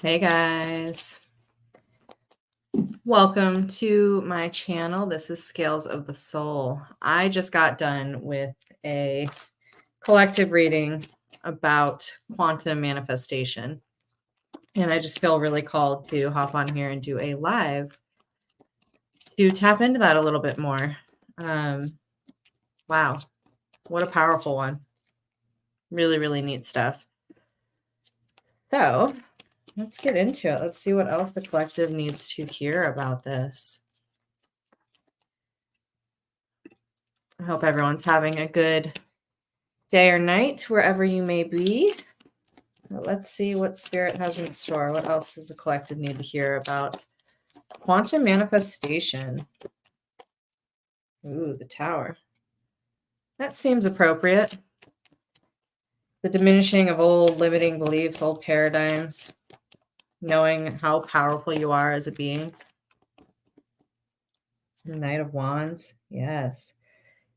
Hey guys, welcome to my channel. This is Scales of the Soul. I just got done with a collective reading about quantum manifestation, and I just feel really called to hop on here and do a live to tap into that a little bit more. Wow, what a powerful one. Really, really neat stuff. So let's get into it. Let's see what else the collective needs to hear about this. I hope everyone's having a good day or night, wherever you may be. But let's see what Spirit has in store. What else does the collective need to hear about quantum manifestation? Ooh, the Tower. That seems appropriate. The diminishing of old limiting beliefs, old paradigms, knowing how powerful you are as a being. The Knight of Wands. Yes.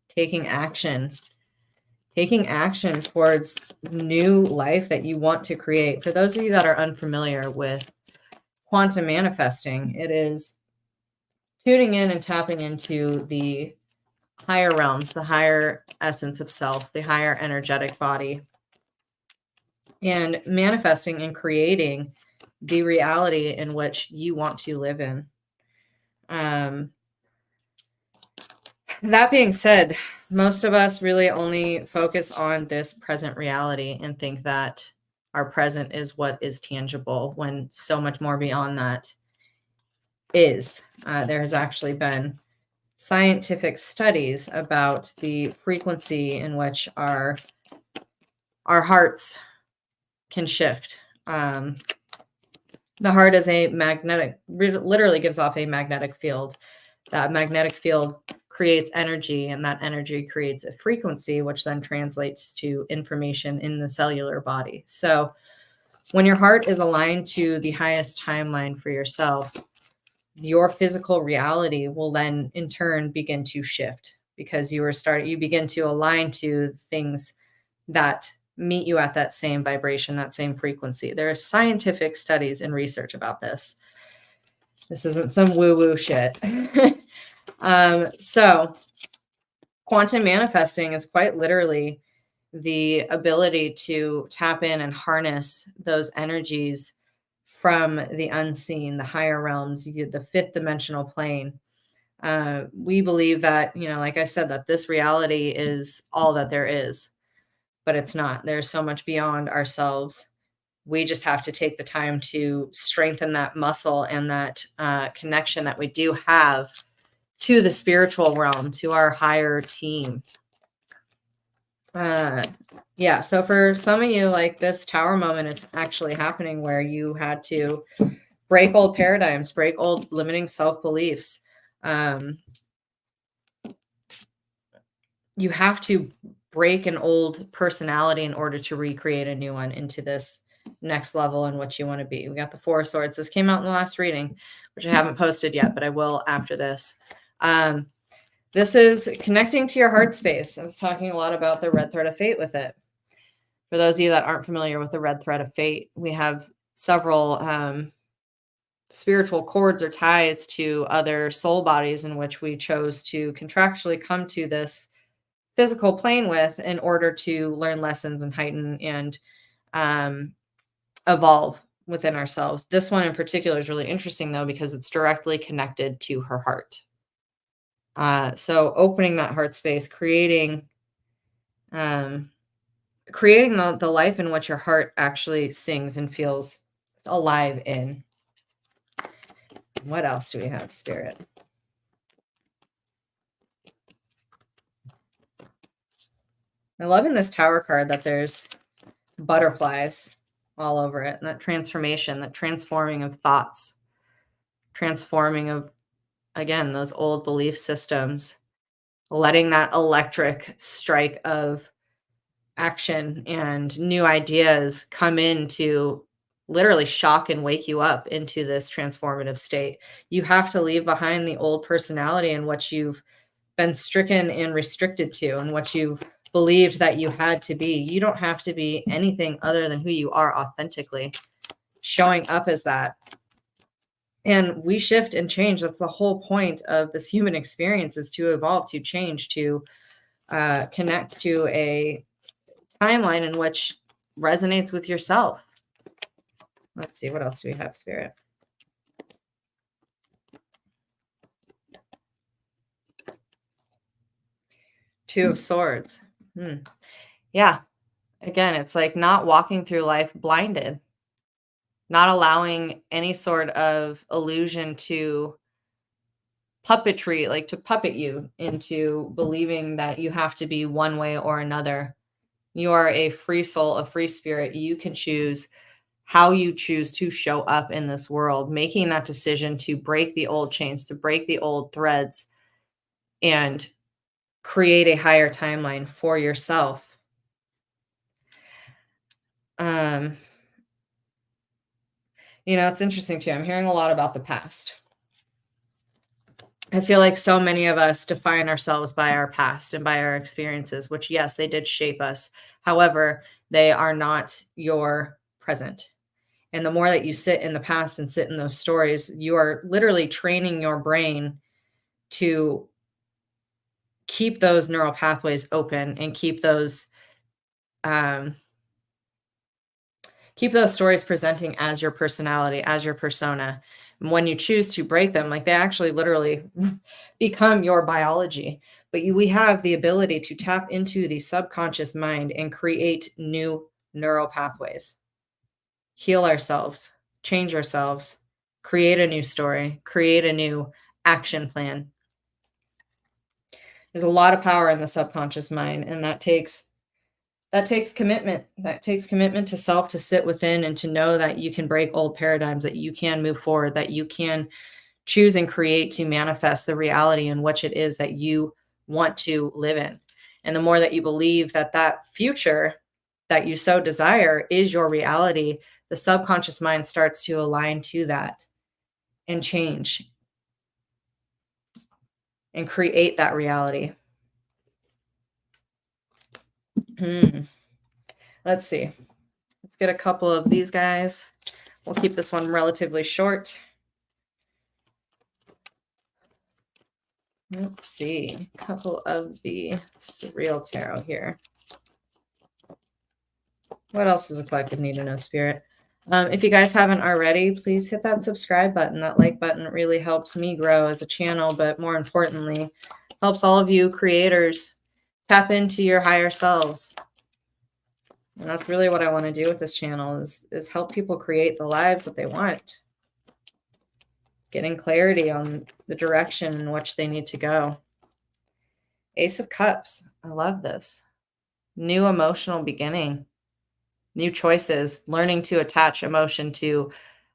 Taking action towards new life that you want to create. For those of you that are unfamiliar with quantum manifesting, it is tuning in and tapping into the higher realms, the higher essence of self, the higher energetic body, and manifesting and creating the reality in which you want to live in. That being said, most of us really only focus on this present reality and think that our present is what is tangible, when so much more beyond that is. There has actually been scientific studies about the frequency in which our hearts can shift. The heart is a magnetic, literally gives off a magnetic field. That magnetic field creates energy, and that energy creates a frequency, which then translates to information in the cellular body. So when your heart is aligned to the highest timeline for yourself, your physical reality will then in turn begin to shift, because you begin to align to things that meet you at that same vibration, that same frequency. There are scientific studies and research about this. This isn't some woo-woo shit. So quantum manifesting is quite literally the ability to tap in and harness those energies from the unseen, the higher realms, the fifth dimensional plane. We believe that, like I said, that this reality is all that there is, but it's not. There's so much beyond ourselves. We just have to take the time to strengthen that muscle and that connection that we do have to the spiritual realm, to our higher team. Yeah, so for some of you, like, this Tower moment is actually happening where you had to break old paradigms, break old limiting self-beliefs. You have to break an old personality in order to recreate a new one into this next level in which you want to be. We got the Four of Swords. This came out in the last reading, which I haven't posted yet, but I will after this. This is connecting to your heart space. I was talking a lot about the red thread of fate with it. For those of you that aren't familiar with the red thread of fate, we have several spiritual cords or ties to other soul bodies in which we chose to contractually come to this physical plane with in order to learn lessons and heighten and evolve within ourselves. This one in particular is really interesting, though, because it's directly connected to her heart. So opening that heart space, creating the life in which your heart actually sings and feels alive in. What else do we have, Spirit? I love in this Tower card that there's butterflies all over it, and that transformation, that transforming of thoughts, transforming of, again, those old belief systems, letting that electric strike of action and new ideas come in to literally shock and wake you up into this transformative state. You have to leave behind the old personality and what you've been stricken and restricted to, and what you've believed that you had to be. You don't have to be anything other than who you are authentically. showing up as that. And we shift and change. That's the whole point of this human experience, is to evolve, to change, to connect to a timeline in which resonates with yourself. Let's see, what else do we have, Spirit? Two of Swords. Yeah. Again, it's like not walking through life blinded, not allowing any sort of illusion to puppetry, like to puppet you into believing that you have to be one way or another. You are a free soul, a free spirit. You can choose how you choose to show up in this world, making that decision to break the old chains, to break the old threads, and create a higher timeline for yourself. It's interesting too. I'm hearing a lot about the past. I feel like so many of us define ourselves by our past and by our experiences, which, yes, they did shape us. However, they are not your present. And the more that you sit in the past and sit in those stories, you are literally training your brain to keep those neural pathways open and keep those stories presenting as your personality, as your persona. And when you choose to break them, like, they actually literally become your biology. But we have the ability to tap into the subconscious mind and create new neural pathways, heal ourselves, change ourselves, create a new story, create a new action plan. There's a lot of power in the subconscious mind, and that takes commitment. That takes commitment to self, to sit within and to know that you can break old paradigms, that you can move forward, that you can choose and create to manifest the reality in which it is that you want to live in. And the more that you believe that that future that you so desire is your reality, the subconscious mind starts to align to that and change and create that reality. Let's see. Let's get a couple of these guys. We'll keep this one relatively short. Let's see. A couple of the Surreal Tarot here. What else does the collective need to know, Spirit? If you guys haven't already, please hit that subscribe button. That like button really helps me grow as a channel, but more importantly, helps all of you creators tap into your higher selves. And that's really what I want to do with this channel, is help people create the lives that they want. Getting clarity on the direction in which they need to go. Ace of Cups. I love this. New emotional beginning. New choices. Learning to attach emotion to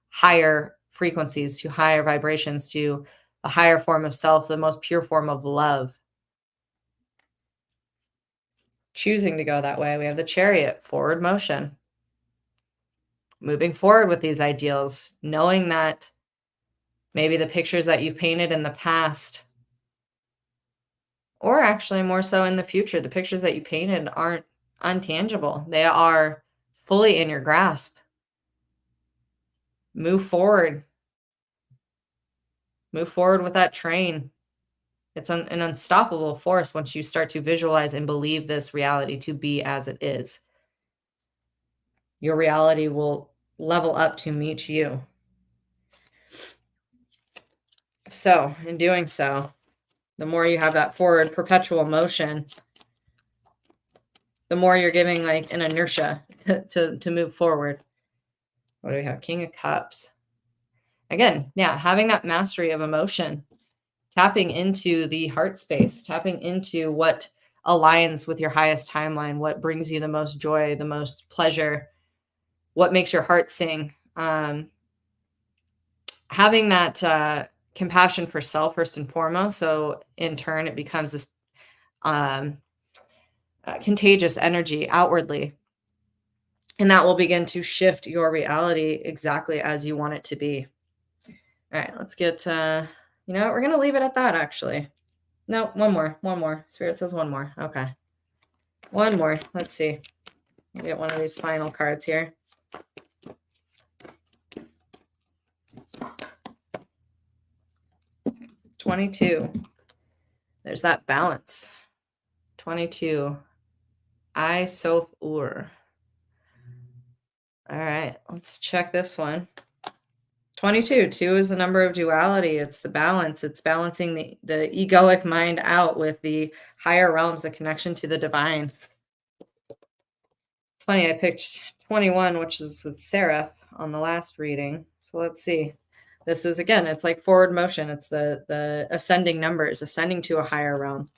higher frequencies, to higher vibrations, to a higher form of self, the most pure form of love. Choosing to go that way. We have the Chariot, forward motion. Moving forward with these ideals, knowing that maybe the pictures that you've painted in the past, or actually more so in the future, the pictures that you painted aren't untangible. They are fully in your grasp. Move forward. Move forward with that train. It's an unstoppable force once you start to visualize and believe this reality to be as it is. Your reality will level up to meet you. So, in doing so, the more you have that forward perpetual motion, the more you're giving like an inertia to move forward. What do we have? King of Cups. Again, yeah, having that mastery of emotion, tapping into the heart space, tapping into what aligns with your highest timeline, what brings you the most joy, the most pleasure, what makes your heart sing. Having that compassion for self first and foremost. So in turn, it becomes this contagious energy outwardly. And that will begin to shift your reality exactly as you want it to be. All right, let's get, we're going to leave it at that, actually. No, one more. Spirit says one more. Okay. One more. Let's see. We'll get one of these final cards here. 22. There's that balance. 22. I Sof Ur. All right, let's check this one. 22. 2 is the number of duality. It's the balance. It's balancing the egoic mind out with the higher realms, the connection to the divine. It's funny, I picked 21, which is with Seraph on the last reading. So let's see. This is, again, it's like forward motion. It's the ascending numbers, ascending to a higher realm.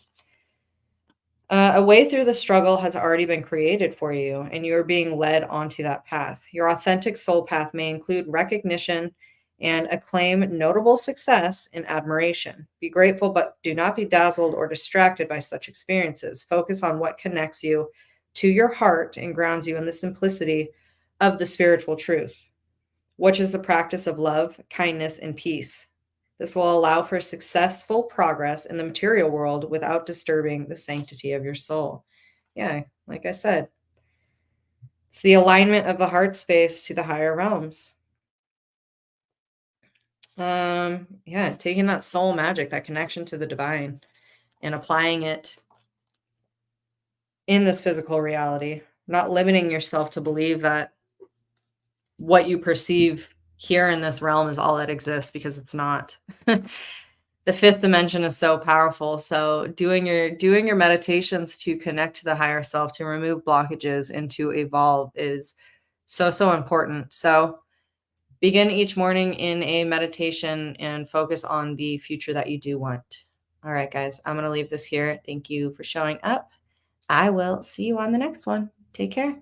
A way through the struggle has already been created for you, and you are being led onto that path. Your authentic soul path may include recognition and acclaim notable success and admiration. Be grateful, but do not be dazzled or distracted by such experiences. Focus on what connects you to your heart and grounds you in the simplicity of the spiritual truth, which is the practice of love, kindness, and peace. This will allow for successful progress in the material world without disturbing the sanctity of your soul. Yeah, like I said, it's the alignment of the heart space to the higher realms. Yeah, taking that soul magic, that connection to the divine, and applying it in this physical reality, not limiting yourself to believe that what you perceive here in this realm is all that exists, because it's not. The fifth dimension is so powerful. So doing your meditations to connect to the higher self, to remove blockages and to evolve is so important. So begin each morning in a meditation and focus on the future that you do want. All right, guys, I'm going to leave this here. Thank you for showing up. I will see you on the next one. Take care.